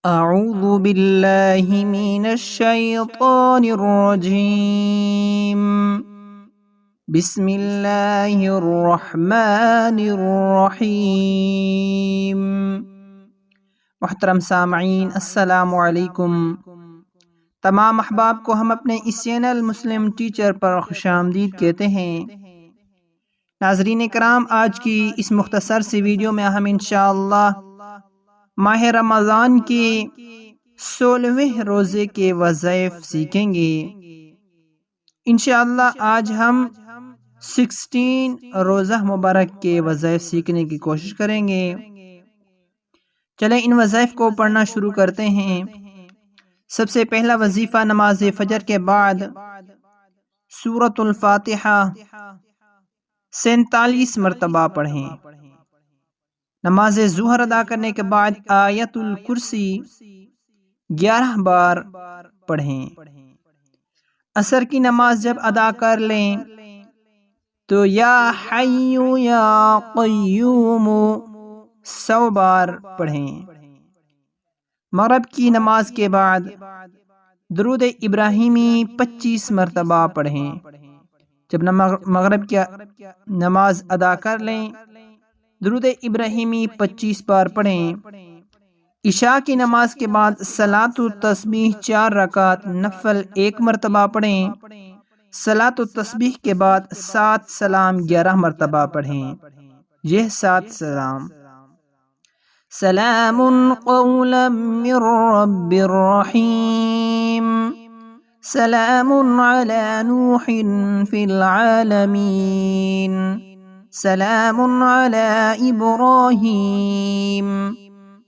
اعوذ باللہ من الشیطان الرجیم بسم اللہ الرحمن الرحیم۔ محترم سامعین، السلام علیکم۔ تمام احباب کو ہم اپنے اس چینل مسلم ٹیچر پر خوش آمدید کہتے ہیں۔ ناظرین کرام، آج کی اس مختصر سی ویڈیو میں ہم انشاءاللہ ماہ رمضان کے 16ویں روزے کے وظائف سیکھیں گے۔ انشاءاللہ آج ہم 16 روزہ مبارک کے وظائف سیکھنے کی کوشش کریں گے۔ چلیں ان وظائف کو پڑھنا شروع کرتے ہیں۔ سب سے پہلا وظیفہ نماز فجر کے بعد سورۃ الفاتحہ 47 مرتبہ پڑھیں۔ نماز ظہر ادا کرنے کے بعد آیت الکرسی 11 بار پڑھیں۔ عصر کی نماز جب ادا کر لیں تو یا حی یا قیوم 100 بار پڑھیں۔ مغرب کی نماز کے بعد درود ابراہیمی 25 مرتبہ پڑھیں۔ جب مغرب کی نماز ادا کر لیں درود ابراہیمی 25 بار پڑھیں۔ عشاء کی نماز کے بعد صلاۃ التسبیح 4 رکعت نفل 1 مرتبہ پڑھیں۔ صلاۃ التسبیح کے بعد 7 سلام 11 مرتبہ پڑھیں۔ یہ 7 سلام: سلام قولا من رب الرحیم، سلام علی نوح فی العالمین، سلام علی ابراہیم،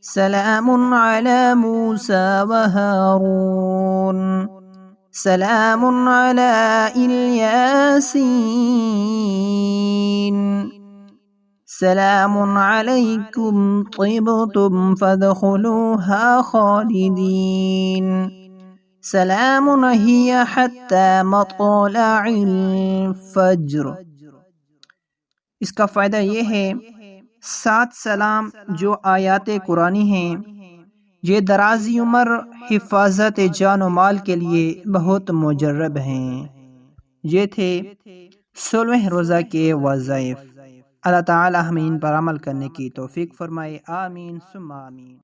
سلام علی موسیٰ وہارون، سلام علی الیاسین، سلام علیکم طبتم فادخلوها خالدین، سلام ہی حتی مطلع الفجر۔ اس کا فائدہ یہ ہے 7 سلام جو آیات قرآنی ہیں یہ درازی عمر، حفاظت جان و مال کے لیے بہت مجرب ہیں۔ یہ تھے 16ویں روزہ کے وظائف۔ اللہ تعالی ہمیں ان پر عمل کرنے کی توفیق فرمائے، آمین ثم آمین۔